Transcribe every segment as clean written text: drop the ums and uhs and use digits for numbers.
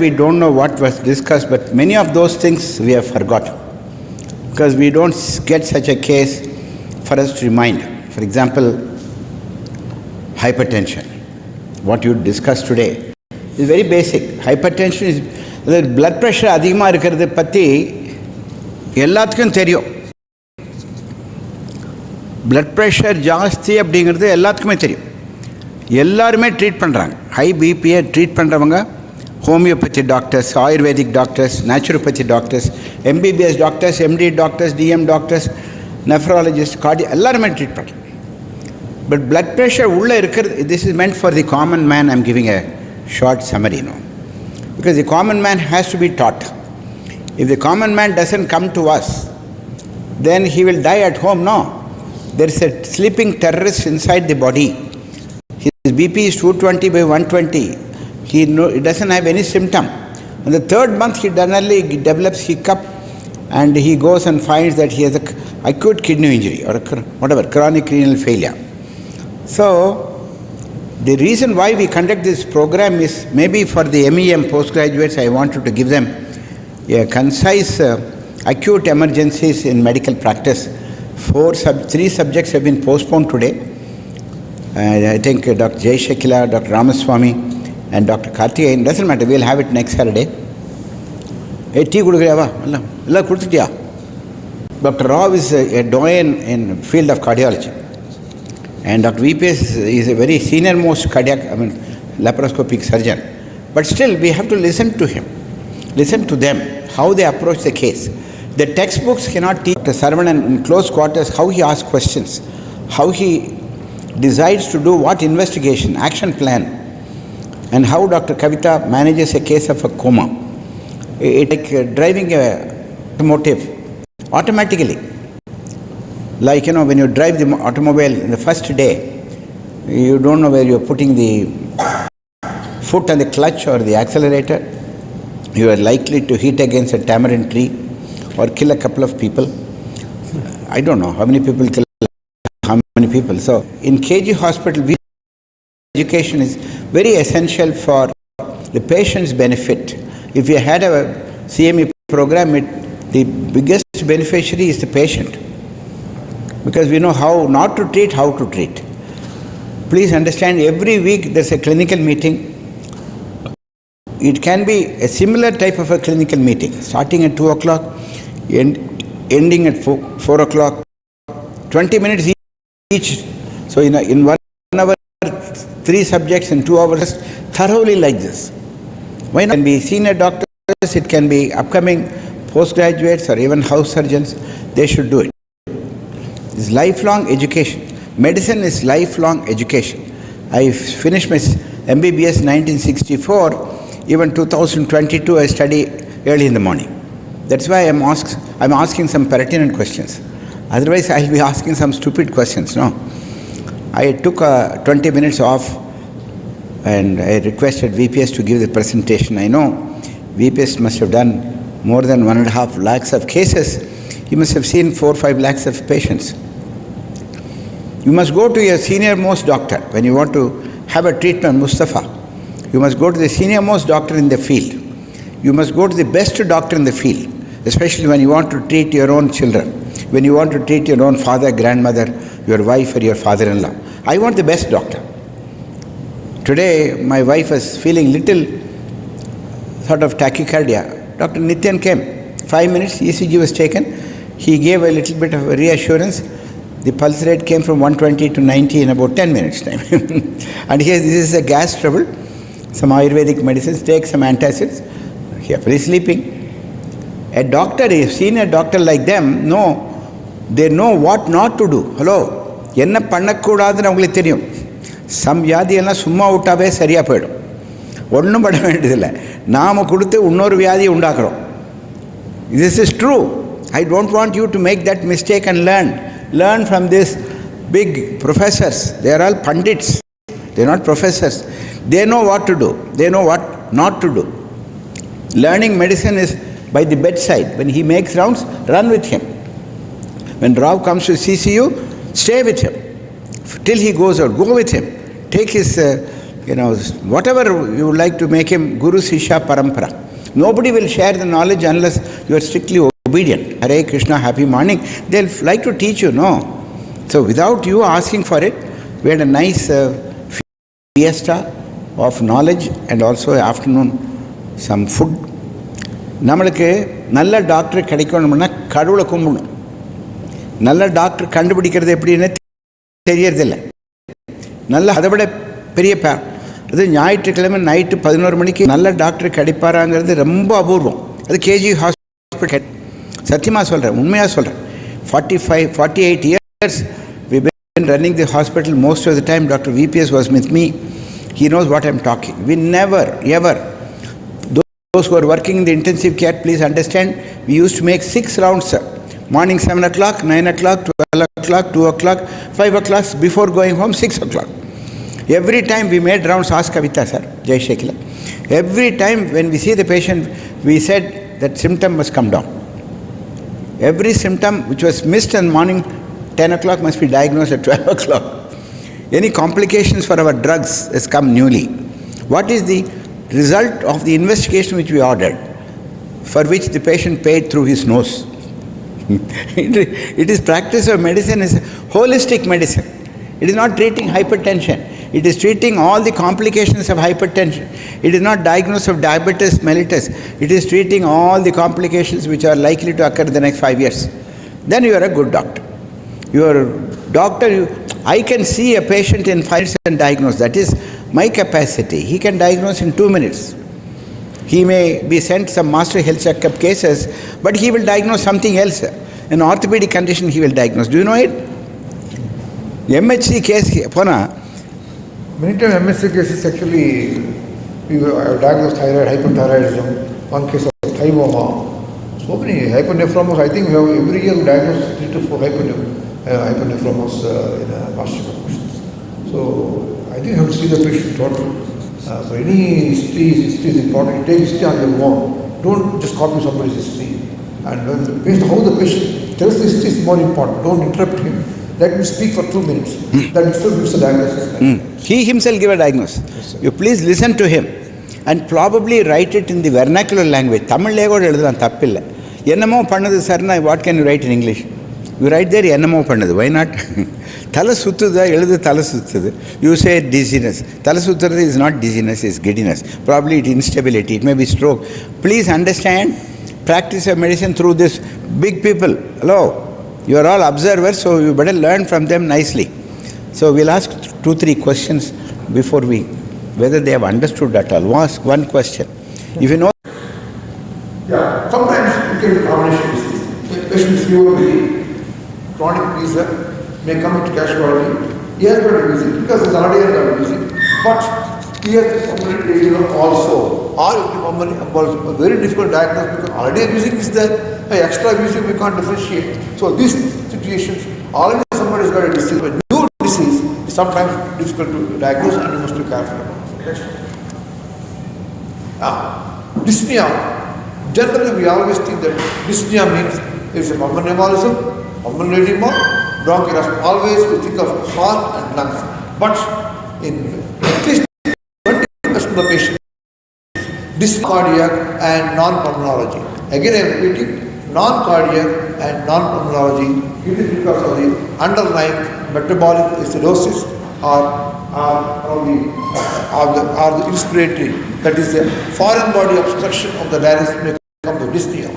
we don't know what was discussed, but many of those things we have forgotten. Because we don't get such a case for us to remind. For example, hypertension. What you discussed today is very basic. Hypertension is blood pressure அதிகமாக இருக்கிறது பற்றி எல்லாத்துக்கும் தெரியும். Blood pressure ஜாஸ்தி அப்படிங்கிறது எல்லாத்துக்குமே தெரியும். எல்லாருமே ட்ரீட் பண்ணுறாங்க. ஹை பிபியை ட்ரீட் பண்ணுறவங்க homeopathy doctors, ayurvedic doctors, naturopathy doctors, MBBS doctors, MD doctors, DM doctors, nephrologist, எல்லாருமே ட்ரீட் பண்ணுறாங்க. பட் பிளட் ப்ரெஷர் உள்ளே இருக்கிறது, this is meant for the common man. I am giving a short summary no. Because the common man has to be taught. If the common man doesn't come to us, then he will die at home. No. There is a sleeping terrorist inside the body. His BP is 220 by 120. He doesn't have any symptom. In the third month, he suddenly develops hiccup and he goes and finds that he has an acute kidney injury or whatever, chronic renal failure. So, the reason why we conduct this program is maybe for the MEM postgraduates, I wanted to give them a concise acute emergencies in medical practice. 3 subjects have been postponed today. I think Dr. Jay Shekila, Dr. Ramaswamy and Dr. Karthikeyan, doesn't matter, we'll have it next Saturday. Hey, tea kudukriya illa kuduttiya. Dr. Rao is a doyen in field of cardiology. And Dr. VPS is a very senior most laparoscopic surgeon. But still, we have to listen to him, listen to them, how they approach the case. The textbooks cannot teach Dr. Saravanan in close quarters how he asks questions, how he decides to do what investigation, action plan, and how Dr. Kavita manages a case of a coma. It's like driving a automotive automatically. Like, when you drive the automobile in the first day, you don't know where you're putting the foot on the clutch or the accelerator. You are likely to hit against a tamarind tree or kill a couple of people. I don't know how many people kill how many people. So, in KG Hospital, education is very essential for the patient's benefit. If you had a CME program, the biggest beneficiary is the patient. Because we know how not to treat, how to treat. Please understand, every week there's a clinical meeting. It can be a similar type of a clinical meeting, starting at 2 o'clock, ending at 4 o'clock, 20 minutes each. So in 1 hour, 3 subjects in 2 hours, thoroughly like this. Why not? It can be senior doctors, it can be upcoming postgraduates or even house surgeons. They should do it. It's lifelong education. Medicine is lifelong education. I finished my MBBS 1964. Even 2022, I study early in the morning. That's why I'm asking some pertinent questions. Otherwise, I'll be asking some stupid questions. No. I took 20 minutes off and I requested VPS to give the presentation. I know VPS must have done more than 1.5 lakhs of cases. You must have seen 4-5 lakhs of patients. You must go to your senior most doctor when you want to have a treatment, Mustafa. You must go to the senior most doctor in the field. You must go to the best doctor in the field, especially when you want to treat your own children, when you want to treat your own father, grandmother, your wife or your father-in-law. I want the best doctor. Today, my wife was feeling little sort of tachycardia. Dr. Nityan came. 5 minutes, ECG was taken. He gave a little bit of reassurance. The pulse rate came from 120 to 90 in about 10 minutes time. And here, this is a gas trouble. Some Ayurvedic medicines, take some antacids. Happily sleeping. A doctor, a senior doctor like them, they know what not to do. Hello. என்ன பண்ணக்கூடாதுன்னு அவங்களுக்கு தெரியும். Some வியாதியெல்லாம் சும்மா விட்டாவே சரியாக போயிடும். ஒன்றும் பண்ண வேண்டியதில்லை. நாம் கொடுத்து இன்னொரு வியாதியை உண்டாக்குறோம். This is true. I don't want you to make that mistake and learn. Learn from these big professors. They are all pandits. They are not professors. They know what to do. They know what not to do. Learning medicine is by the bedside. When he makes rounds, run with him. When Rao comes to CCU, stay with him. Till he goes out, go with him. Take his whatever you would like to make him, Guru Sisha Parampara. Nobody will share the knowledge unless you are strictly obedient. Hare Krishna, happy morning. They'll like to teach you, no. So without you asking for it, we had a nice fiesta of knowledge and also afternoon some food. நம்மளுக்கு நல்ல doctor கிடைக்கணும்னா கடவுளை கும்பிடணும். நல்ல doctor கண்டுபிடிக்கிறது எப்படின்னு தெரியறதில்லை. நல்ல அதை விட பெரிய அது ஞாயிற்றுக்கிழமை நைட்டு 11 மணிக்கு நல்ல டாக்டர் கிடைப்பாராங்கிறது ரொம்ப அபூர்வம். அது கேஜி ஹாஸ்பிட்டல். சத்தியமாக சொல்கிறேன், உண்மையாக சொல்கிறேன். 48 years we've been running the hospital. Most of the time Dr. VPS was with me. He knows what I'm talking. We never, ever, those who are working in the intensive care, please understand, we used to make 6 rounds, sir. Morning 7 o'clock, 9 o'clock, 12 o'clock, 2 o'clock, 5 o'clock, before going home 6 o'clock. Every time we made rounds, ask Kavita, sir, Jai Shekila. Every time when we see the patient, we said that symptom must come down. Every symptom which was missed in the morning, 10 o'clock must be diagnosed at 12 o'clock. Any complications for our drugs has come newly. What is the result of the investigation which we ordered, for which the patient paid through his nose? It is practice of medicine is holistic medicine. It is not treating hypertension. It is treating all the complications of hypertension. It is not diagnosis of diabetes mellitus. It is treating all the complications which are likely to occur in the next 5 years. Then you are a good doctor. You are a doctor. I can see a patient in 5 minutes and diagnose. That is my capacity. He can diagnose in 2 minutes. He may be sent some master health checkup cases, but he will diagnose something else. An orthopedic condition he will diagnose. Do you know it? MHC case, many times MHC cases actually, we have diagnosed thyroid, hyperthyroidism, one case of thymoma, so many hypernephromas. I think we have every year we diagnose 3 to 4 hypernephromas in master conditions. So I think you have to see the patient total. For any history is important. You take history on your own. Don't just copy somebody's history. And when based on how the patient tells the history is more important. Don't interrupt him. Let him speak for 2 minutes. That itself gives a diagnosis. He himself give a diagnosis. Yes, you please listen to him and probably write it in the vernacular language. Tamil legodu eludran thappilla. Ennamo pannadhu sarna, what can you write in English? You write there ennamo pannadhu. Why not? Thala suttudha eludhu thala sutthudu. You say dizziness. Thala sutthudu is not dizziness, it's giddiness. Probably it instability, it may be stroke. Please understand practice of medicine through this big people. Hello. You are all observers, so you better learn from them nicely. So we'll ask 2-3 questions before whether they have understood at all. We'll ask one question. If you know. Yeah, sometimes you get a combination disease. Patient is fever, chronic visa may come into casualty. He has got a visit because he's already got a visit. But he has pulmonary edema also. Or pulmonary embolism, a very difficult diagnosis because already a visit is there. Extra visit we can't differentiate. So these situations, already somebody has got a disease, but new disease is sometimes difficult to diagnose and you must be careful about it. Dyspnea. Generally we always think that dyspnea means there is a pulmonary embolism, pulmonary edema, bronchitis. Always we think of heart and lungs. But in at least 20% of the patients, dyspnea, cardiac and non-pulmonology. Again I am repeating, non-cardiac and non-pulmonology, it is because of the underlying metabolic acidosis or the respiratory, that is the foreign body obstruction of the larynx may come to dyspnea.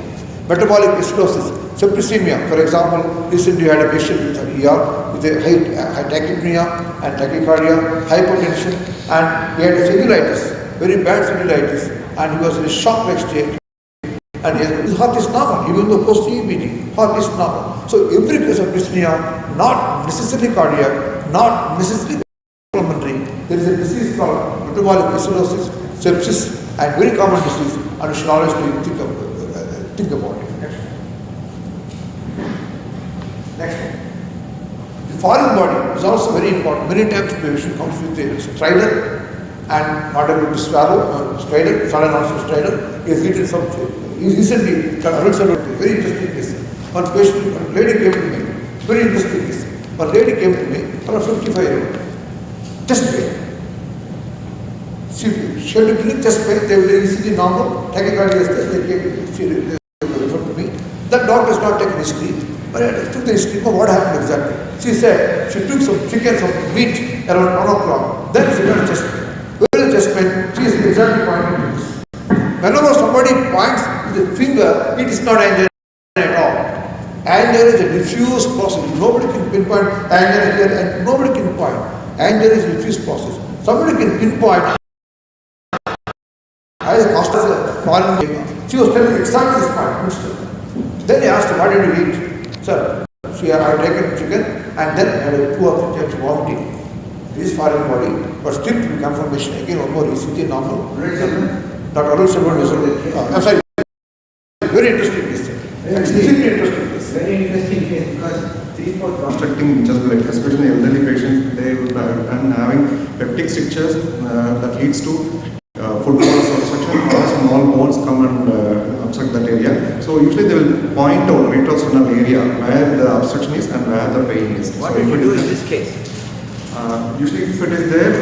Metabolic acidosis, septicemia, for example, recently you had a patient with an ER with a high tachypnea and tachycardia, hypertension, and he had a cellulitis, very bad cellulitis, and he was in a shock-like state. And his heart is normal, even though post-EEBD, heart is normal. So every case of dyspnea, not necessarily cardiac, not necessarily pulmonary, there is a disease called metabolic acidosis, sepsis, and very common disease, and you should always think about it. Next one. The foreign body is also very important. Many times the patient comes with a stridor and not able to swallow, stridor, sudden also stridor, he has eaten some food. He recently, very interesting case. One lady came to me, very interesting case. One lady came to me, around 55-year-old, just pain. She had to click chest pain, they will do ECG normal, tachycardia is there, they refer to me. That doctor has not taken history, but I took the history, what happened exactly? She said she took some chicken, some meat around 1 o'clock, then she got chest pain. Where is chest pain? She is exactly pointing to this. Whenever somebody points with a finger, it is not angina at all. Angina is a diffuse process. Nobody can pinpoint angina here and nobody can point. Angina is a diffuse process. Somebody can pinpoint. I was asked as a foreign lady. She was telling exactly this point. Then I asked her, what did you eat? Sir, I had taken chicken and then I had 2 or 3 times vomiting. This is foreign body, but still to be confirmation again, one more ECG normal. Dr. Arul Selvan was I'm sorry, very interesting case. Extremely interesting case. Very interesting case because 3/4 constructing just like especially elderly patients, they will and having peptic strictures that leads to foot walls obstruction or small bones come and obstruct that area. So usually they will point out retrosternal area where the obstruction is and where the pain is. What so do you do in this case? Usually if it is there,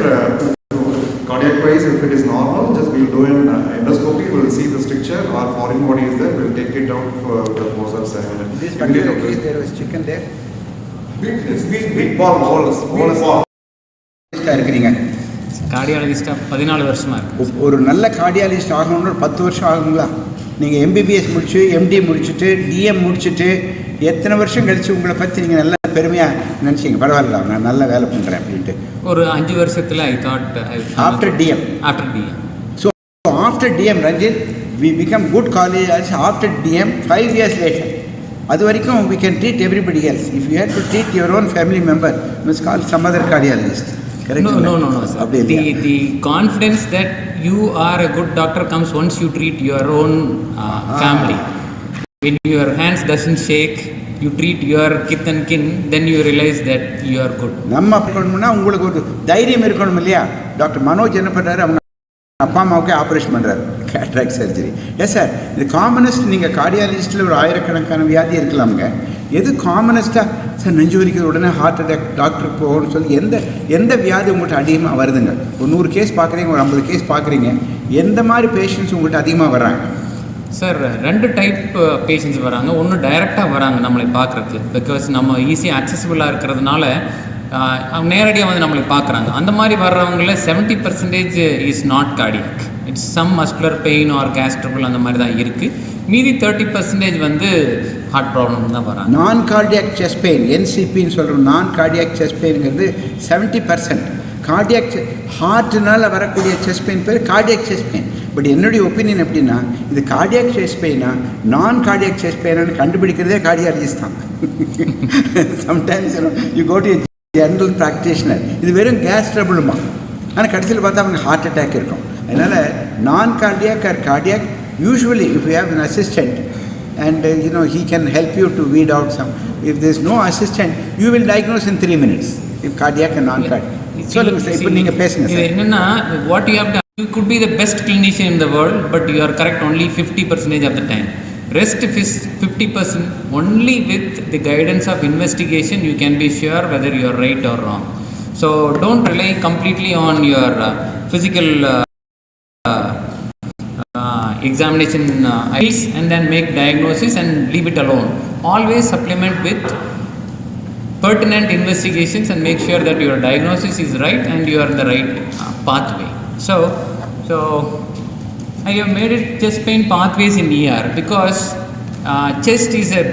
cardiac wise, if it is normal, just we will do an endoscopy, we will see the stricture or foreign body is there, we will take it out for the forceps and This particular case there was chicken there. big ball balls. இருக்கிறீங்க கார்டியாலஜிஸ்டாக 14 வருஷமாக இருக்கு. ஒரு நல்ல cardiologist ஆகணும்னு 10 வருஷம் ஆகுங்களா? நீங்கள் MBBS முடிச்சு எம்டி முடிச்சுட்டு டிஎம் முடிச்சுட்டு எத்தனை வருஷம் கழிச்சு உங்களை பற்றி நீங்கள் நல்ல பெருமையாக நினச்சிங்க, பரவாயில்ல நான் நல்ல வேலை பண்ணுறேன் அப்படின்ட்டு? ஒரு 5 வருஷத்தில் I thought after DM. So after DM Ranjith we become good college after DM 5 years later. அது வரைக்கும் we can treat everybody else. If you have to treat your own family member, you must call some other cardiologist. Correct? No, sir. The confidence that you are a good doctor comes once you treat your own family. When your hands doesn't shake, you treat your kith and kin, then you realize that you are good. நம்ம பண்ணணும்னா உங்களுக்கு ஒரு தைரியம் இருக்கணும் இல்லையா? Doctor Manoj என்ன பண்ணுறாரு, அவங்க அப்பா அம்மாவுக்கே ஆப்ரேஷன் பண்ணுறாரு, கேட்ராக்ட் சர்ஜரி. எஸ் சார், இது காமனஸ்ட். நீங்கள் கார்டியாலஜிஸ்ட்டில் ஒரு ஆயிரக்கணக்கான வியாதி இருக்கலாமுங்க. எது காமனஸ்ட்டாக சார் நெஞ்சு வலிக்கிற உடனே ஹார்ட் அட்டாக் டாக்டருக்கு போகணும்னு சொல்லி எந்த வியாதி உங்கள்கிட்ட அதிகமாக வருதுங்க? ஒரு 100 கேஸ் பார்க்குறீங்க, ஒரு 50 கேஸ் பார்க்குறீங்க, எந்த மாதிரி பேஷண்ட்ஸ் உங்கள்கிட்ட அதிகமாக வர்றாங்க? சார் 2 டைப் பேஷண்ட்ஸ் வராங்க. ஒன்று டைரெக்டாக வராங்க நம்மளை பார்க்குறதுக்கு, பிகாஸ் நம்ம ஈஸியாக அக்சசிபிளாக இருக்கிறதுனால அவங்க நேரடியாக வந்து நம்மளை பார்க்குறாங்க. அந்த மாதிரி வர்றவங்கள 70% is not cardiac, it's some muscular pain or gas trouble அந்த மாதிரி தான் இருக்குது. மீதி 30% வந்து ஹார்ட் ப்ராப்ளம் தான் வராங்க. நான் கார்டியாக் செஸ்ட் பெயின், என்சிபின்னு சொல்கிறோம். நான் கார்டியாக் செஸ்ட் பெயின்ங்கிறது 70%. கார்டியாக் ஹார்ட்னால் வரக்கூடிய செஸ்ட் பெயின் பேர் கார்டியாக் செஸ்ட் பெயின். பட் என்னுடைய ஒப்பீனியன் எப்படின்னா, இது கார்டியாக் செஸ்ட் பெயினா நான் கார்டியாக் செஸ்ட் பெயினான்னு கண்டுபிடிக்கிறதே கார்டியாலஜிஸ்ட் தான். Sometimes you go to general practitioner, இது வெறும் கேஸ் ட்ரபிளுமா, ஆனால் கடைசியில் பார்த்தா அவங்க ஹார்ட் அட்டாக் இருக்கும். அதனால் non cardiac or cardiac, usually if you have an assistant and he can help you to weed out some. If there is no assistant, you will diagnose in 3 minutes if cardiac and non-cardiac. சொல்லுங்க sir, இப்போ நீங்கள் பேசுங்க sir. என்னென்னா, what you have done, you could be the best clinician in the world, but you are correct only 50% of the time. Rest is 50%. Only with the guidance of investigation you can be sure whether you are right or wrong. So don't rely completely on your physical examination eyes and then make diagnosis and leave it alone. Always supplement with pertinent investigations and make sure that your diagnosis is right and you are in the right pathway. So I have made it chest pain pathways in ER because chest is a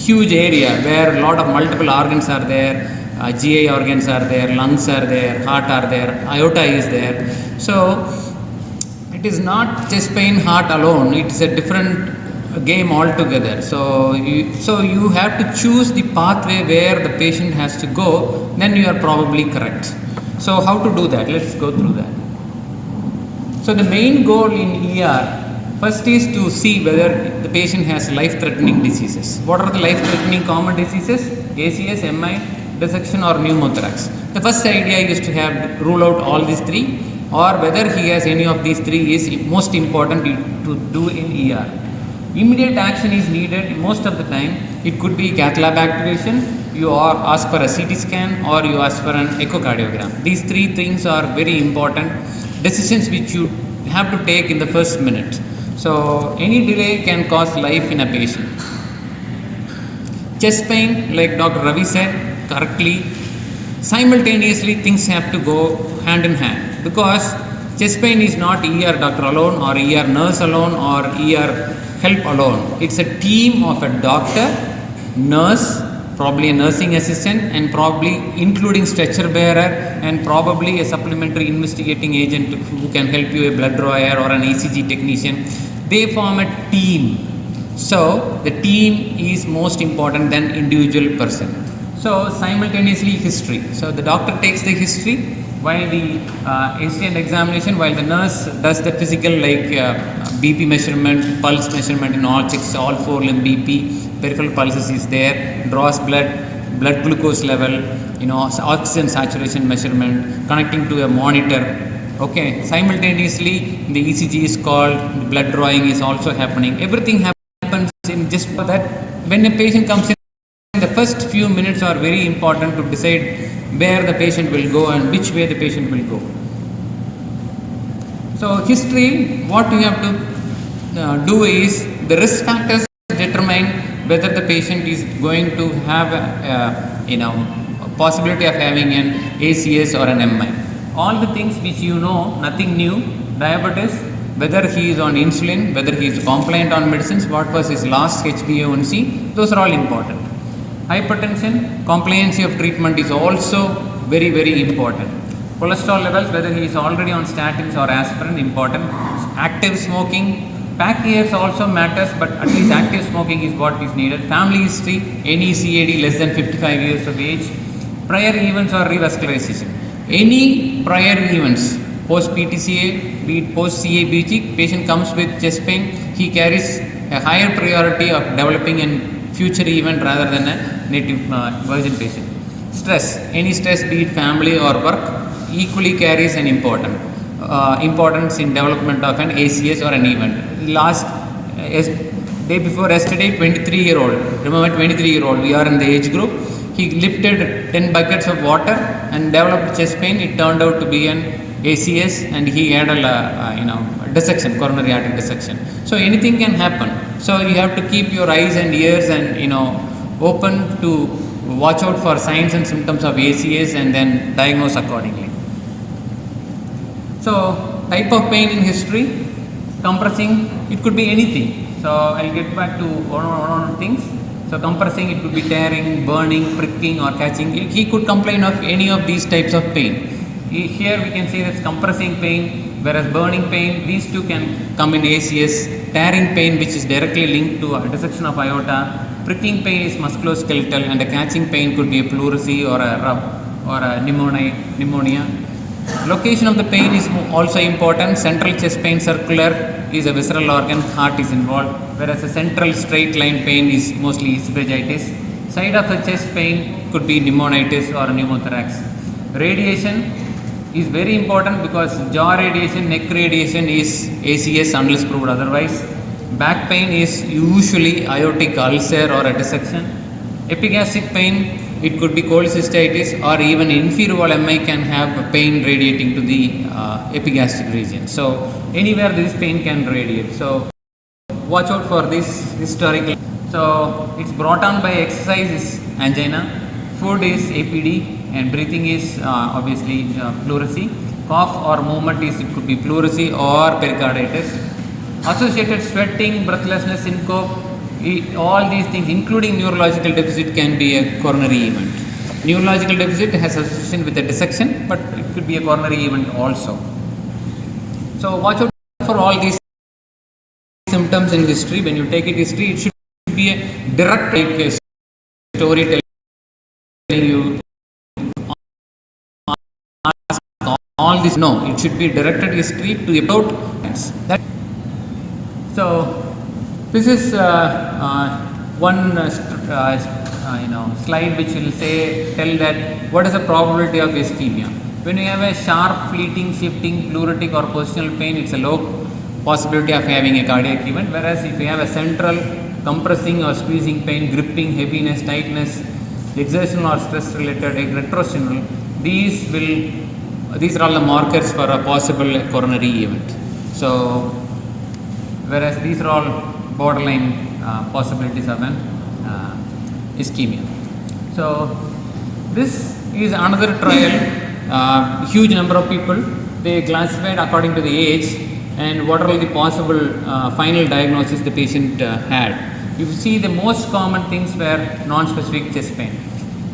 huge area where a lot of multiple organs are there, GI organs are there, lungs are there, heart are there, aorta is there. So it is not chest pain heart alone, it is a different game altogether. So you have to choose the pathway where the patient has to go, then you are probably correct. So how to do that? Let's go through that. So the main goal in ER first is to see whether the patient has life-threatening diseases. What are the life-threatening common diseases? ACS, MI, dissection or pneumothorax. The first idea is to rule out all these 3, or whether he has any of these 3 is most important to do in ER. Immediate action is needed most of the time. It could be cath lab activation, you ask for a CT scan, or you ask for an echocardiogram. These 3 things are very important. decisions which you have to take in the first minute. So any delay can cost life in a patient. Chest pain, like Dr. Ravi said correctly, simultaneously things have to go hand in hand, because chest pain is not ER doctor alone or ER nurse alone or ER help alone. It's a team of a doctor, nurse, probably a nursing assistant, and probably including stretcher bearer, and probably a supplementary investigating agent who can help you, a blood drawer or an ECG technician. They form a team. So the team is most important than individual person. So simultaneously history. So the doctor takes the history while the incident examination, while the nurse does the physical like BP measurement, pulse measurement in all checks, all 4 limb BP, peripheral pulses is there, draws blood glucose level, oxygen saturation measurement, connecting to a monitor. Okay, simultaneously the ECG is called, the blood drawing is also happening. Everything happens in just for that. When a patient comes in, the first few minutes are very important to decide where the patient will go and which way the patient will go. So history, what you have to do is the risk factors determine whether the patient is going to have a possibility of having an ACS or an MI. All the things which nothing new, diabetes, whether he is on insulin, whether he is compliant on medicines, what was his last HbA1c, those are all important. Hypertension, compliancy of treatment is also very, very important. Cholesterol levels, whether he is already on statins or aspirin, important. Active smoking, back years also matters, but at least active smoking is what is needed. Family history, any CAD less than 55 years of age. Prior events or revascularization. Any prior events, post PTCA, be it post CABG, patient comes with chest pain, he carries a higher priority of developing a future event rather than a native virgin patient. Stress, any stress, be it family or work, equally carries an importance in development of an ACS or an event. Day before yesterday, 23-year-old, remember 23-year-old, we are in the age group, he lifted 10 buckets of water and developed chest pain. It turned out to be an ACS, and he had a dissection, coronary artery dissection. So anything can happen. So you have to keep your eyes and ears and open to watch out for signs and symptoms of ACS and then diagnose accordingly. So type of pain in history, compressing, it could be anything. So I'll get back to one things. So compressing, it could be tearing, burning, pricking or catching. He could complain of any of these types of pain. Here we can see that's compressing pain, whereas burning pain, these two can come in ACS. Tearing pain, which is directly linked to a dissection of aorta. Pricking pain is musculoskeletal, and a catching pain could be a pleurisy or a rub or a pneumonia. Location of the pain is also important. Central chest pain, circular, is a visceral organ, heart is involved, whereas a central straight line pain is mostly esophagitis. Side of the chest pain could be pneumonitis or pneumothorax. Radiation is very important because jaw radiation, neck radiation is ACS unless proved otherwise. Back pain is usually aortic ulcer or a dissection. Epigastric pain, it could be cholecystitis, or even inferior wall MI can have pain radiating to the epigastric region. So anywhere this pain can radiate. So watch out for this historical. So it's brought on by exercise is angina, food is APD, and breathing is obviously pleurisy. Cough or movement is, it could be pleurisy or pericarditis. Associated sweating, breathlessness, syncope, all these things including neurological deficit can be a coronary event. Neurological deficit has association with a dissection, but it could be a coronary event also. So watch out for all these symptoms in history. When you take it history, it should be a direct story telling you all this. No, it should be directed history to about that. So this is one slide which will tell that what is the probability of ischemia. When you have a sharp, fleeting, shifting, pleuritic or positional pain, it's a low possibility of having a cardiac event. Whereas if you have a central, compressing or squeezing pain, gripping, heaviness, tightness, exertional or stress related, retrosternal, these will these are all the markers for a possible coronary event. So, whereas these are all borderline possibilities of an ischemia. So, this is another trial, huge number of people, they classified according to the age and what are all the possible final diagnosis the patient had. You see the most common things were non-specific chest pain.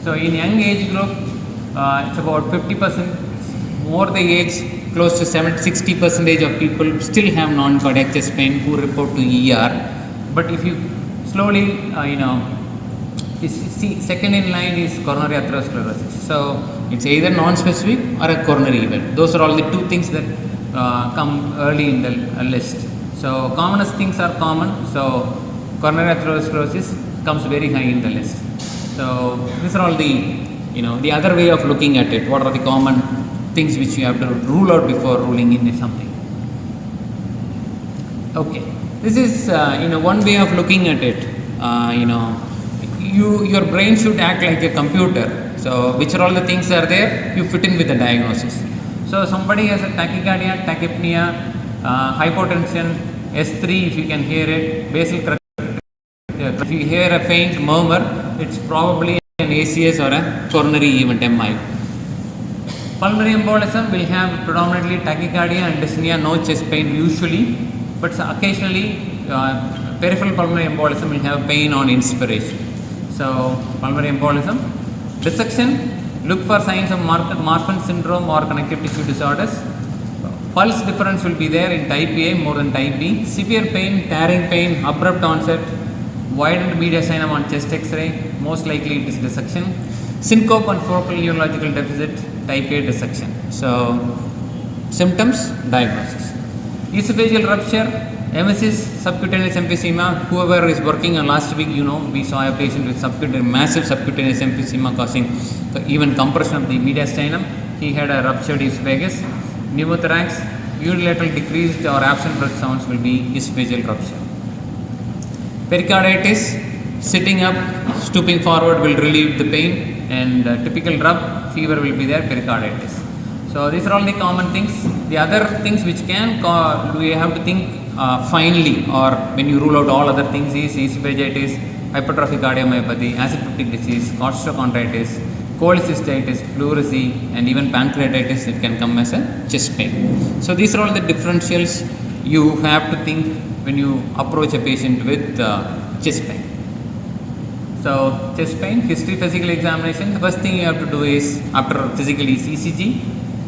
So, in young age group, it's about 50%, more the age, close to 60% of people still have non-cardiac chest pain who report to ER. But if you slowly, see, second in line is coronary atherosclerosis. So, it's either non-specific or a coronary event. Those are all the two things that come early in the list. So, commonest things are common. So, coronary atherosclerosis comes very high in the list. So, these are all the, the other way of looking at it. What are the common things which you have to rule out before ruling in something? Okay, this is one way of looking at it. Your brain should act like a computer. So, which are all the things are there, you fit in with the diagnosis. So, somebody has a tachycardia, tachypnea, hypotension, S3 if you can hear it, basal if you hear a faint murmur, it's probably an ACS or a coronary event, MI. Pulmonary embolism will have predominantly tachycardia and dyspnea, no chest pain usually, but occasionally peripheral pulmonary embolism will have pain on inspiration. So, pulmonary embolism. Dissection, look for signs of Marfan syndrome or connective tissue disorders. Pulse difference will be there in type A more than type B. Severe pain, tearing pain, abrupt onset, widened mediastinum on chest X-ray, most likely it is dissection. Syncope and focal neurological deficit, type A dissection. So, symptoms, diagnosis. Esophageal rupture, emesis, subcutaneous emphysema. Whoever is working on last week, we saw a patient with massive subcutaneous emphysema causing even compression of the mediastinum. He had a ruptured esophagus. Pneumothorax, unilateral decreased or absent breath sounds will be esophageal rupture. Pericarditis, sitting up, stooping forward will relieve the pain, and typical rub, fever will be there, pericarditis. So, these are all the common things. The other things which can cause, we have to think finally, or when you rule out all other things, is esophagitis, hypertrophic cardiomyopathy, acid peptic disease, costochondritis, cholecystitis, pleurisy, and even pancreatitis, it can come as a chest pain. So, these are all the differentials you have to think when you approach a patient with chest pain. So, chest pain, history, physical examination. The first thing you have to do is, after physical is ECG,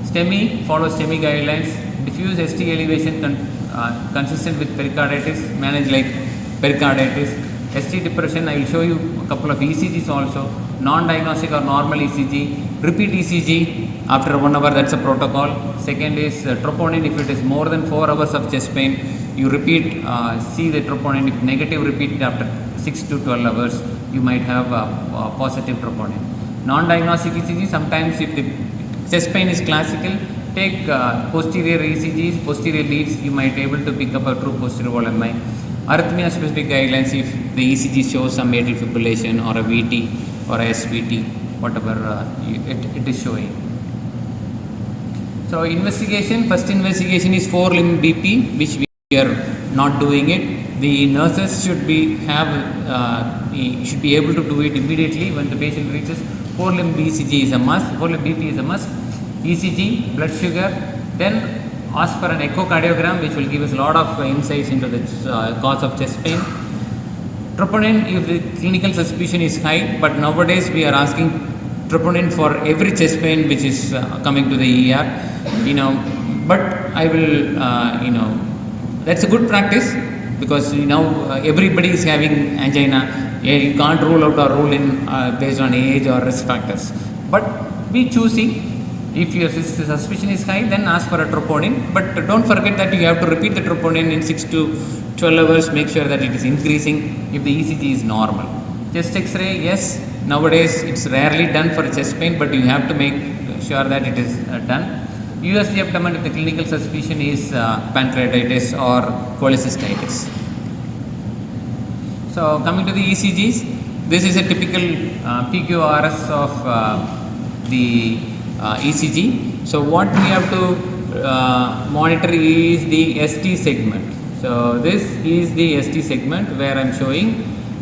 STEMI, follow STEMI guidelines, diffuse ST elevation consistent with pericarditis, manage like pericarditis. ST depression, I will show you a couple of ECGs also, non-diagnostic or normal ECG, repeat ECG after 1 hour, that's a protocol. Second is troponin, if it is more than 4 hours of chest pain, you repeat, see the troponin, if negative, repeat after 6 to 12 hours, you might have a positive troponin. Non-diagnostic ECG, sometimes if the chest pain is classical, take posterior ECGs, posterior leads, you might be able to pick up a true posterior wall MI. Arrhythmia specific guidelines, if the ECG shows some atrial fibrillation or a VT or a SVT, whatever it is showing. So, investigation, first investigation is 4-limb BP, which we are not doing it. The nurses should be able to do it immediately when the patient reaches. 4-limb ECG is a must, 4-limb BP is a must. ECG, blood sugar, then ask for an echocardiogram, which will give us a lot of insights into the cause of chest pain. Troponin, if the clinical suspicion is high, but nowadays we are asking troponin for every chest pain which is coming to the ER, but I will, that's a good practice, because everybody is having angina. You can't rule out or rule in based on age or risk factors, but be choosy. If your suspicion is high, then ask for a troponin, but don't forget that you have to repeat the troponin in 6 to 12 hours, make sure that it is increasing if the ECG is normal. Chest X-ray, yes, nowadays it's rarely done for chest pain, but you have to make sure that it is done. USG abdomen if the clinical suspicion is pancreatitis or cholecystitis. So, coming to the ECGs, this is a typical PQRS of the ECG. So what we have to monitor is the ST segment. So this is the ST segment where I am showing.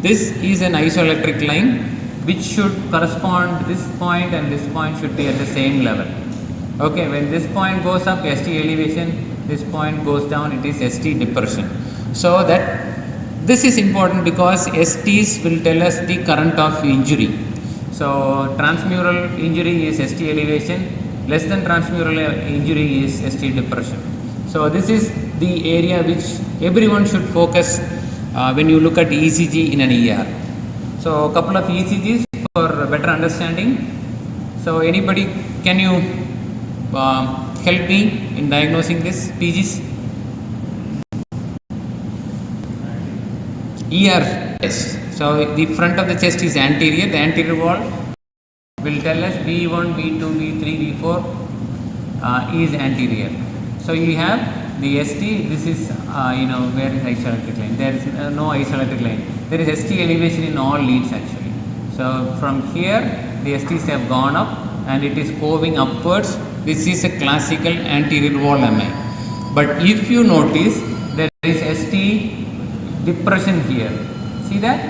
This is an isoelectric line which should correspond, this point and this point should be at the same level. Okay, when this point goes up, ST elevation, this point goes down, it is ST depression. So that this is important because STs will tell us the current of injury. So transmural injury is ST elevation, less than transmural injury is ST depression. So this is the area which everyone should focus when you look at ECG in an ER. So a couple of ECGs for better understanding. So anybody, can you help me in diagnosing this, PGs? ER test. So the front of the chest is anterior, the anterior wall will tell us V1, V2, V3, V4 is anterior. So you have the ST, this is where is isoelectric line? There is no isoelectric line. There is ST elevation in all leads actually. So from here the STs have gone up and it is coving upwards. This is a classical anterior wall MI. But if you notice, there is ST depression here. See that?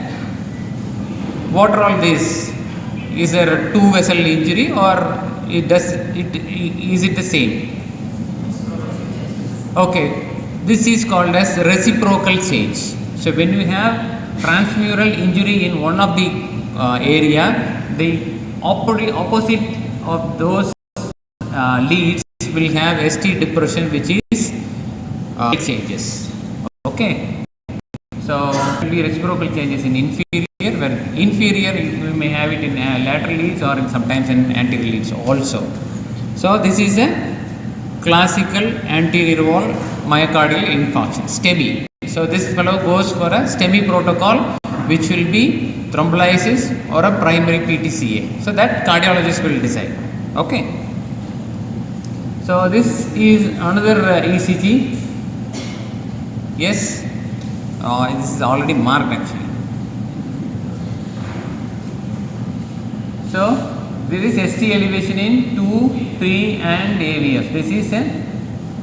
What are all this? Is there a two vessel injury or is it the same? Okay, this is called as reciprocal change. So when you have transmural injury in one of the area, the opposite of those leads will have ST depression, which is changes. Okay. So it will be reciprocal changes in inferior, where inferior you may have it in lateral leads or sometimes in anterior leads also. So this is a classical anterior wall myocardial infarction, STEMI. So this fellow goes for a STEMI protocol, which will be thrombolysis or a primary PTCA. So that cardiologist will decide. Okay. So this is another ECG. Yes. This is already marked actually. So this is ST elevation in 2, 3 and AVF. This is an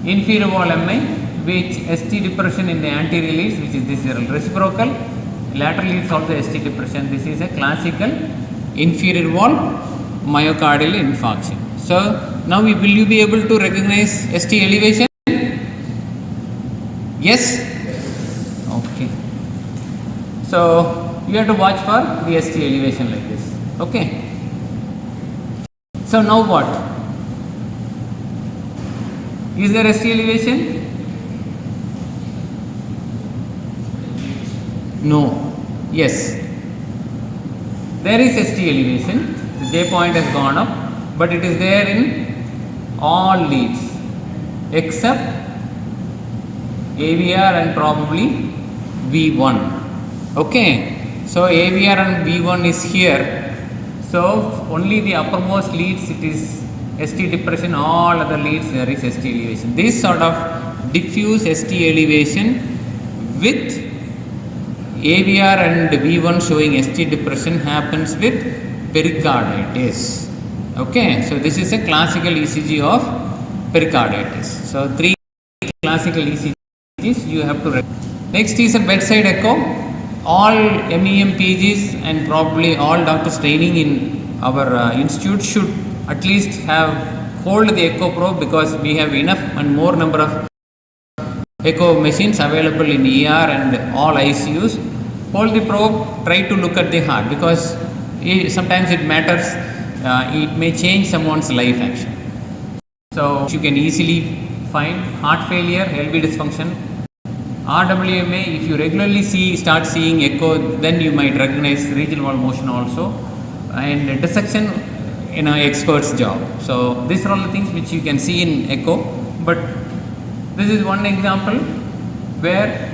inferior wall MI, which ST depression in the anterior leads, which is this reciprocal, lateral leads also ST depression. This is a classical inferior wall myocardial infarction. So now will you be able to recognize ST elevation? Yes? Okay. So you have to watch for the ST elevation like this. Okay. So now what? Is there ST elevation? No. Yes. There is ST elevation. The J point has gone up, but it is there in all leads except AVR and probably V1. Okay. So AVR and V1 is here. So only the uppermost leads it is ST depression, all other leads there is ST elevation. This sort of diffuse ST elevation with AVR and V1 showing ST depression happens with pericarditis. Okay, so this is a classical ECG of pericarditis. So 3 classical ECGs you have to recognize. Next is a bedside echo. All MEM PGs and probably all doctors training in our institute should at least hold the echo probe, because we have enough and more number of echo machines available in ER and all ICUs. Hold the probe, try to look at the heart, because sometimes it matters, it may change someone's life actually. So you can easily find heart failure, LV dysfunction, RWMA. If you regularly start seeing echo, then you might recognize regional wall motion also, and dissection in an expert's job. So these are all the things which you can see in echo. But this is one example where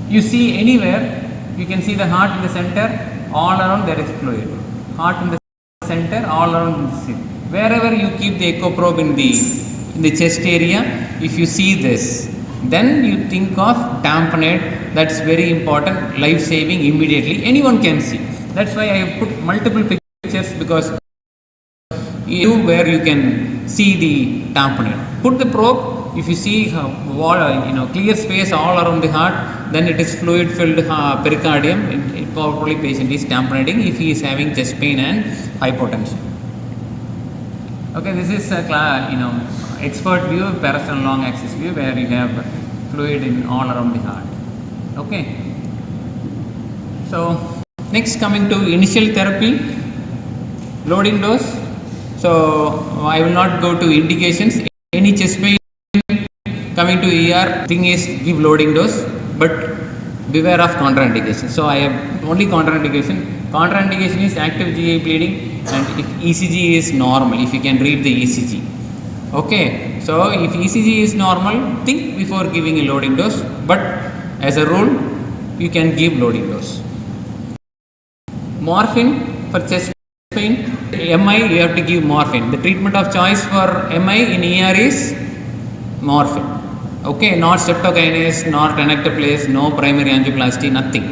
you see anywhere, you can see the heart in the center, all around there is fluid. Heart in the center, all around the seat. Wherever you keep the echo probe in the chest area, if you see this, then you think of tamponade. That's very important, life saving immediately. Anyone can see. That's why I have put multiple pictures, because where you can see the tamponade. Put the probe. If you see clear space all around the heart, then it is fluid filled pericardium. It probably patient is tamponading if he is having chest pain and hypotension. Okay, this is a expert view, parasternal long axis view, where you have fluid in all around the heart. Okay. So next, coming to initial therapy, loading dose. So I will not go to indications. Any chest pain coming to ER, thing is give loading dose, but beware of contraindication. So I have only contraindication. Contraindication is active GI bleeding, and if ECG is normal, if you can read the ECG. Okay, so if ECG is normal, think before giving a loading dose, but as a rule, you can give loading dose. Morphine for chest pain, MI you have to give morphine. The treatment of choice for MI in ER is morphine. Okay, not streptokinase, not tenecteplase, no primary angioplasty, nothing.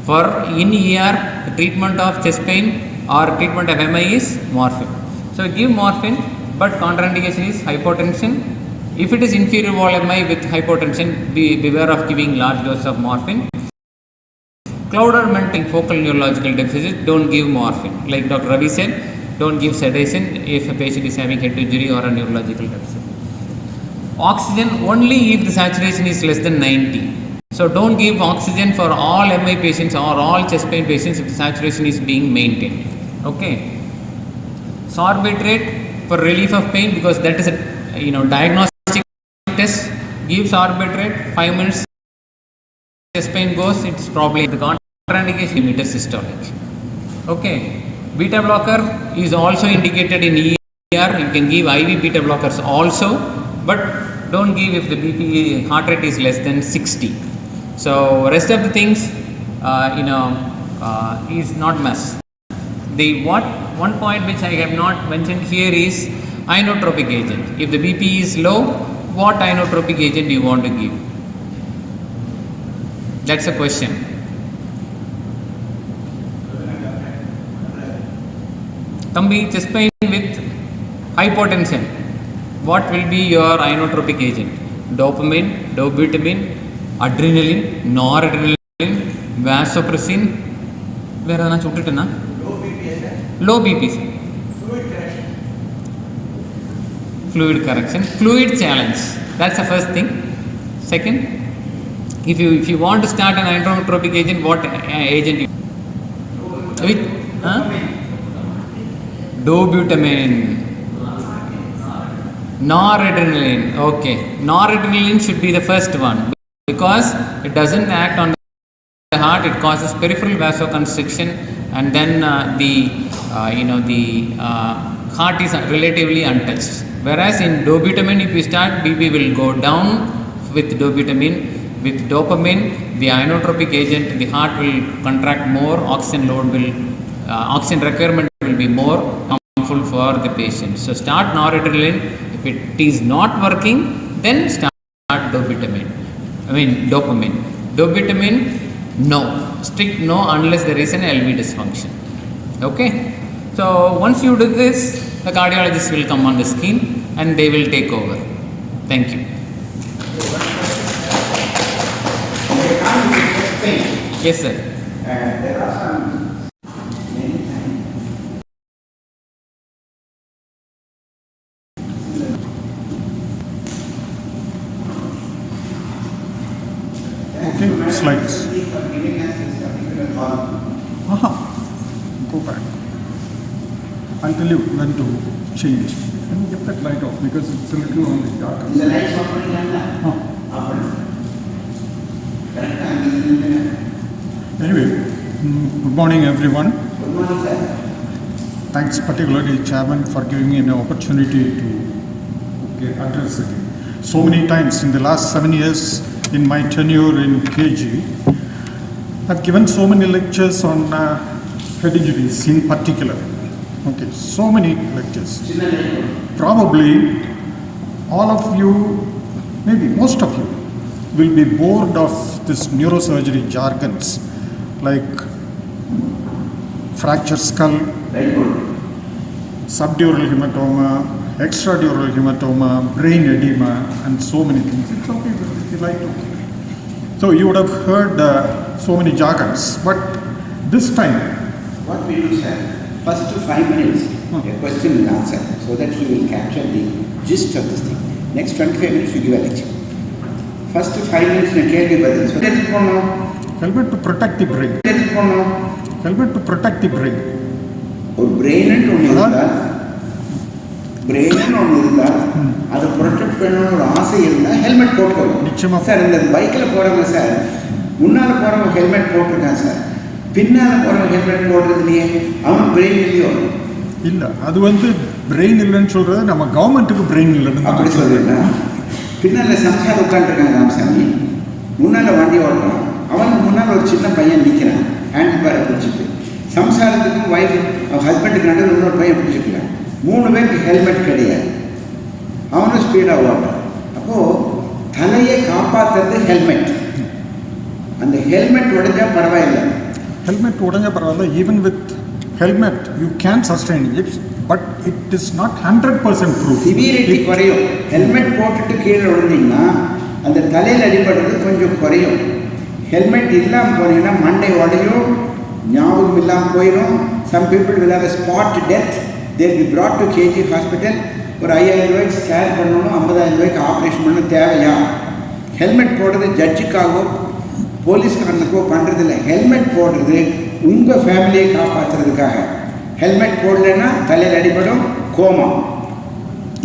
For in ER, the treatment of chest pain or treatment of MI is morphine. So give morphine, but contraindication is hypotension. If it is inferior wall MI with hypotension, beware of giving large dose of morphine. Cloud or melting focal neurological deficit, don't give morphine. Like Dr. Ravi said, don't give sedation if a patient is having head injury or a neurological deficit. Oxygen only if the saturation is less than 90. So don't give oxygen for all MI patients or all chest pain patients if the saturation is being maintained. Okay. Sorbitrate for relief of pain, because that is a diagnostic test. Give sorbitrate, 5 minutes. Chest pain goes, it's probably the contraindication meter systolic. Okay. Beta blocker is also indicated in ER. You can give IV beta blockers also, but don't give if the BP heart rate is less than 60. So rest of the things is not must. One point which I have not mentioned here is inotropic agent. If the BP is low, what inotropic agent do you want to give? That's a question. Tambi, chest pain with hypotension, what will be your inotropic agent? Dopamine, dobutamine, adrenaline, noradrenaline, vasopressin. Where are you? Low BP. Fluid correction. Fluid challenge. That's the first thing. Second, if you want to start an inotropic agent, what agent you with? Dobutamine. Noradrenaline. Okay. Noradrenaline should be the first one, because it doesn't act on the heart. It causes peripheral vasoconstriction, and then the heart is relatively untouched. Whereas in dobutamine, if you start, BP will go down with dobutamine. With dopamine, the inotropic agent, the heart will contract more, oxygen requirement will be more harmful for the patient. So start noradrenaline. If it is not working, then start dopamine. Dobutamine, no. Strict no unless there is an LV dysfunction. Okay. So once you do this, the cardiologist will come on the scene and they will take over. Thank you. Yes, sir. There are some many times. Okay, slides. Go back. I'll tell you when to change. Can you get that light off, because it's a little on the dark. The lights open. Anyway, good morning everyone. Good morning, sir. Thanks particularly Chairman for giving me an opportunity to address it. So many times in the last 7 years in my tenure in KG, I've given so many lectures on head injuries in particular. Okay, so many lectures. Probably all of you, maybe most of you, will be bored of this neurosurgery jargons like fractured skull, subdural hematoma, extradural hematoma, brain edema, and so many things. It's okay, if you like to. So you would have heard so many jargons, but this time, What we do, sir, first 5 minutes, a question and answer, so that he will capture the gist of this thing. Next 25 minutes, you give a lecture. First 5 minutes, you கேள்வி பதில். So, எதுக்கு போனோம்? helmet to protect the brain. எதுக்கு போனோம்? Helmet to protect the brain. ஒரு brain ன்னு ஒன்று இருந்தால், அதை ப்ரொடெக்ட் பண்ணணும்னு ஒரு ஆசை இருந்தால் ஹெல்மெட் போட்டுக்கணும். நிச்சயமா. சார் இந்த பைக்கில் போகிறவங்க சார், முன்னால் போகிறவங்க ஹெல்மெட் போட்டிருக்கான் சார், பின்னால் போகிறவங்க ஹெல்மெட் போடுறதுலையே அவனுக்கு பிரெயின் இல்லையோ? இல்லை, அது வந்து பிரெயின் இல்லைன்னு சொல்கிறது நம்ம கவர்மெண்ட்டுக்கு பிரெயின் இல்லைன்னு அப்படி சொல்லுறேன். பின்னால் சம்சாரம் உட்காந்துருக்காங்க ராமசாமி, முன்னால் வண்டி ஓட்டுறான், அவனுக்கு முன்னால் ஒரு சின்ன பையன் நிற்கிறான் ஹேண்டில் பேரை பிடிச்சிட்டு. சம்சாரத்துக்கும் ஒய்ஃப் ஹஸ்பண்டுக்கு நடுவில் இன்னொரு பையன் பிடிச்சிருக்கிறான். 3 பேருக்கு ஹெல்மெட் கிடையாது, அவனும் ஸ்பீடாக ஓட்டுறான். அப்போது தலையை காப்பாற்றுறது ஹெல்மெட். அந்த ஹெல்மெட் உடைஞ்சா பரவாயில்லை. ஹெல்மெட் உடைஞ்சா பரவாயில்ல. Even with helmet you can sustain it, but it is not 100% proof. Severity குறையும். ஹெல்மெட் போட்டுட்டு கீழே விழுந்தீங்கன்னா அந்த தலையில் அடிபடுறது கொஞ்சம் குறையும். ஹெல்மெட் இல்லாமல் போனீங்கன்னா மண்டை உடையும், ஞாபகம் இல்லாமல் போயிடும். Some people will have a spot death. they will be brought to KG hospital. ஒரு 5000 ரூபாய்க்கு ஸ்கேன் பண்ணணும், 50000 ரூபாய்க்கு ஆப்ரேஷன் பண்ணணும். தேவையா? ஹெல்மெட் போடுறது ஜட்ஜுக்காகவோ போலீஸ்காரனுக்கோ பண்ணுறதில்ல. ஹெல்மெட் போடுறது உங்கள் ஃபேமிலியை காப்பாற்றுறதுக்காக. ஹெல்மெட் போடலைன்னா தலையில் அடிபடும், கோமா,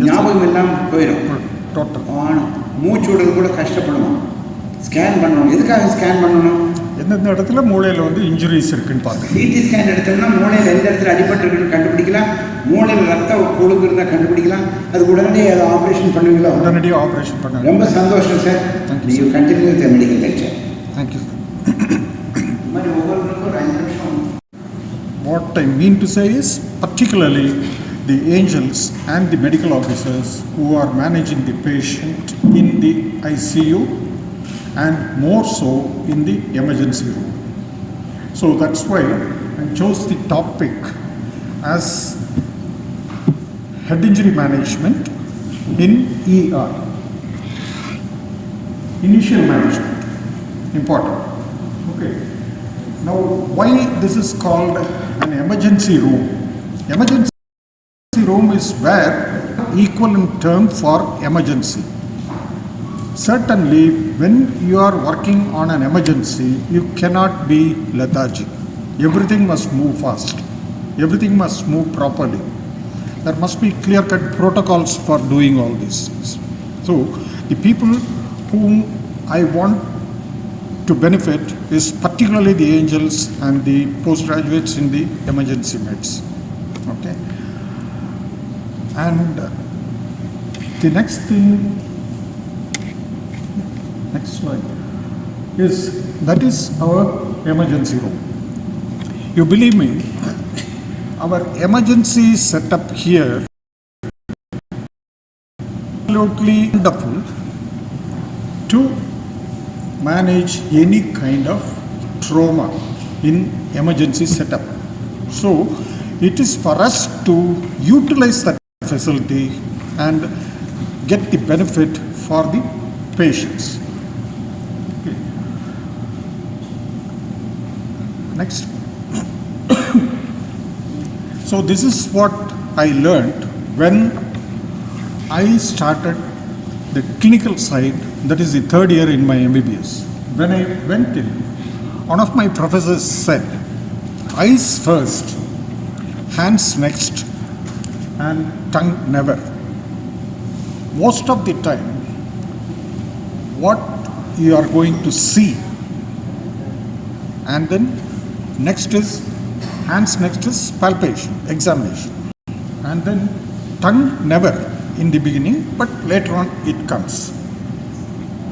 ஞாபகம் இல்லாமல் போயிடும். ஆனும் மூச்சு விடுறது கூட கஷ்டப்படுவோம். ஸ்கேன் பண்ணணும். எதுக்காக ஸ்கேன் பண்ணணும்? எந்தெந்த இடத்துல மூளையில் வந்து இன்ஜுரிஸ் இருக்குன்னு பார்த்து சிடி ஸ்கேன் எடுத்தோம்னா மூளையில் எந்த இடத்துல அடிபட்டுருக்குன்னு கண்டுபிடிக்கலாம். மூளையில் ரத்த கொழுப்பு இருந்தால் கண்டுபிடிக்கலாம். அது உடனடியாக அதை ஆப்ரேஷன் பண்ணுவீங்களா? உடனடியாக ஆப்ரேஷன் பண்ணுங்க. ரொம்ப சந்தோஷம் sir. You continue with medical lecture. Thank you. இந்த மாதிரி ஒவ்வொருத்தருக்கும் ஒரு 5 நிமிஷம். What I mean to say is particularly the angels and the medical officers who are managing the patient in the ICU and more so in the emergency room. So that's why I chose the topic as head injury management in ER. Initial management, important. Okay. Now, why this is called an emergency room? Emergency room is where equivalent term for emergency. Certainly, when you are working on an emergency, you cannot be lethargic. Everything must move fast. Everything must move properly. There must be clear-cut protocols for doing all these things. So, the people whom I want to benefit is particularly the angels and the postgraduates in the emergency meds. Okay. And the next thing, next slide, that is our emergency room. You believe me, our emergency setup here absolutely wonderful to manage any kind of trauma in emergency setup. So it is for us to utilize that facility and get the benefit for the patients. Okay. Next. So this is what I learned when I started the clinical side, that is the 3rd year in my MBBS. When I went in, one of my professors said, eyes first, hands next, and tongue never. Most of the time, what you are going to see, and then next is hands, next is palpation, examination, and then tongue never in the beginning, but later on it comes.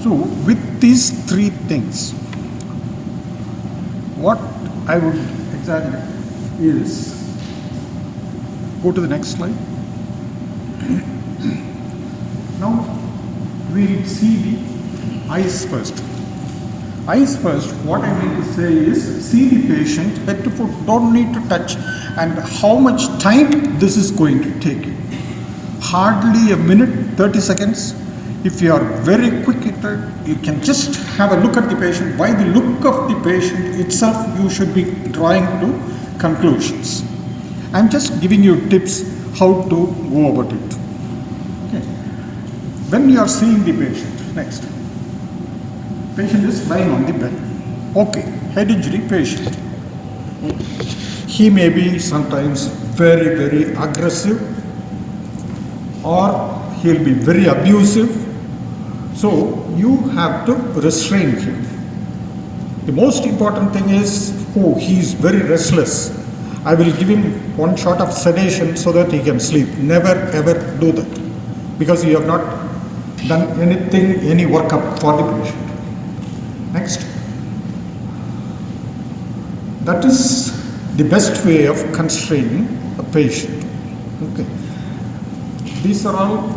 So with these 3 things, what I would exaggerate is, go to the next slide. Now we'll see the eyes first. Eyes first, what I mean to say is, see the patient head to foot, don't need to touch, and how much time this is going to take you. hardly a minute, 30 seconds. If you are very quick at it, you can just have a look at the patient. By the look of the patient itself, you should be drawing to conclusions. I'm just giving you tips how to go about it. Okay. When you are seeing the patient, next. Patient is lying on the bed. Okay, head injury patient. He may be sometimes very, very aggressive, or he'll be very abusive. So you have to restrain him. The most important thing is, he is very restless. I will give him one shot of sedation so that he can sleep. Never ever do that, because you have not done anything, any workup for the patient. Next. That is the best way of constraining a patient. Okay. These are all,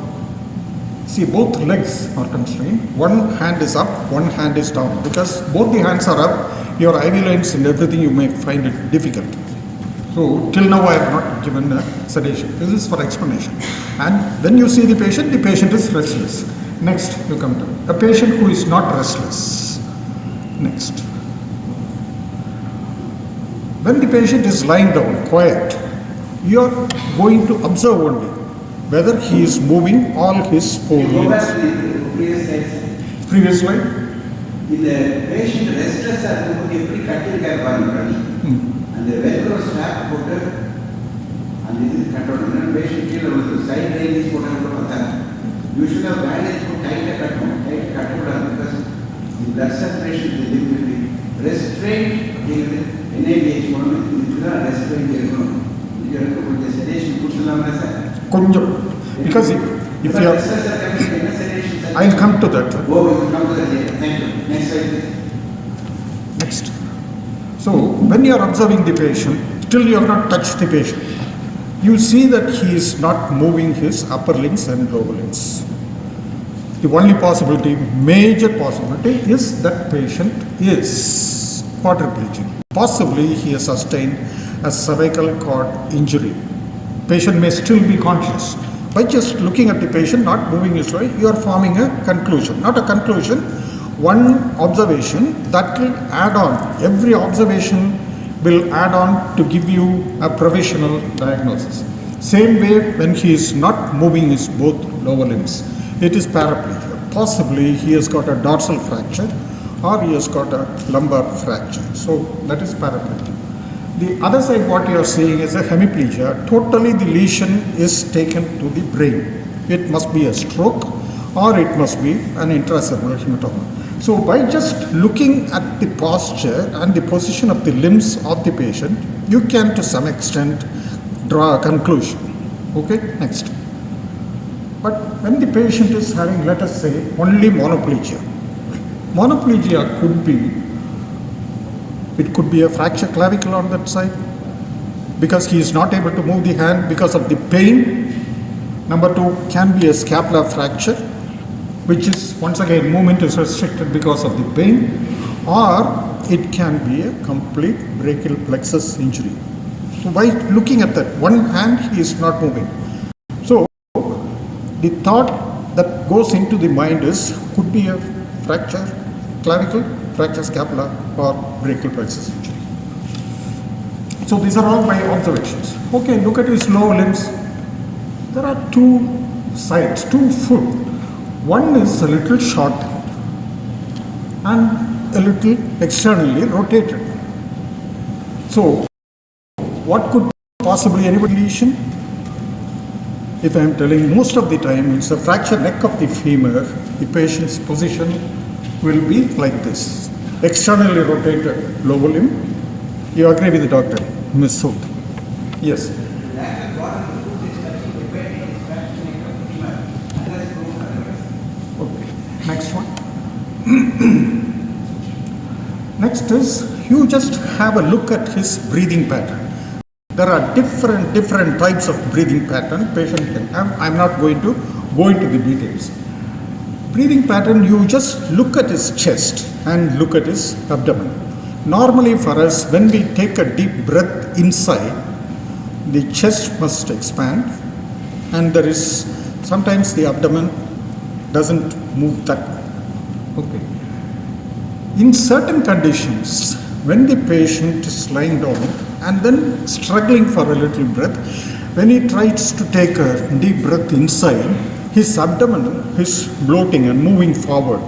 see, both legs are constrained. One hand is up, one hand is down. Because both the hands are up, your IV lines and everything, you may find it difficult. So till now I have not given a sedation. This is for explanation. And when you see the patient is restless. Next, you come to a patient who is not restless. Next. When the patient is lying down, quiet, you are going to observe only whether he is moving all his four limbs. Previous slide. The patient restless எப்படி கட்டிருக்காரு பாருங்க. அந்த velcro strap போட்டு அந்த இது கட்டணும். patient கீழ வந்து side rails போட்டாங்க பார்த்தாங்க. Usually bandage போட்டு டைட்டா கட்டணும். டைட் கட்டக்கூடாது. because the blood circulation is limited. Restraint அப்படிங்கிறது NADH போடணும். இதுதான் restraint இருக்கணும். இது எனக்கு கொஞ்சம் sedation கொடுக்கலாமா சார்? கொஞ்சம். Because if you are, I'll come to that. Oh, you come to that later. Thank you. Next slide, please. Next. So, when you are observing the patient, till you have not touched the patient, you see that he is not moving his upper limbs and lower limbs. The only possibility, major possibility, is that patient is quadriplegic. Possibly he has sustained a cervical cord injury. Patient may still be conscious. By just looking at the patient, not moving his way, you are forming a conclusion. Not a conclusion, one observation that will add on. Every observation will add on to give you a provisional diagnosis. Same way when he is not moving his both lower limbs, it is paraplegia. Possibly he has got a dorsal fracture or he has got a lumbar fracture. So that is paraplegia. The other side, what you are seeing is a hemiplegia. Totally the lesion is taken to the brain. It must be a stroke or it must be an intracerebral hematoma. So by just looking at the posture and the position of the limbs of the patient, you can to some extent draw a conclusion. Okay, next. But when the patient is having, let us say, only monoplegia. Monoplegia could be, it could be a fracture clavicle on that side because he is not able to move the hand because of the pain. Number two, can be a scapular fracture, which is once again movement is restricted because of the pain, or it can be a complete brachial plexus injury. So by looking at that, one hand he is not moving. So the thought that goes into the mind is, could be a fracture clavicle, fracture scapula, or brachial plexus injury. So these are all my observations. Okay, look at his lower limbs. There are two sides, two foot. One is a little shortened and a little externally rotated. So what could possibly anybody lesion? If I am telling, most of the time it's a fractured neck of the femur, the patient's position will be like this. Externally rotated lower limb. You agree with the doctor, Ms. Sood? Yes. Okay. Next one. Next is, you just have a look at his breathing pattern. There are different types of breathing pattern patient can have. I'm not going to go into the details. Breathing pattern, you just look at his chest and look at his abdomen. Normally for us, when we take a deep breath inside, the chest must expand and there is sometimes the abdomen doesn't move that way. Okay. In certain conditions, when the patient is lying down and then struggling for a little breath, when he tries to take a deep breath inside, his abdomen is bloating and moving forward.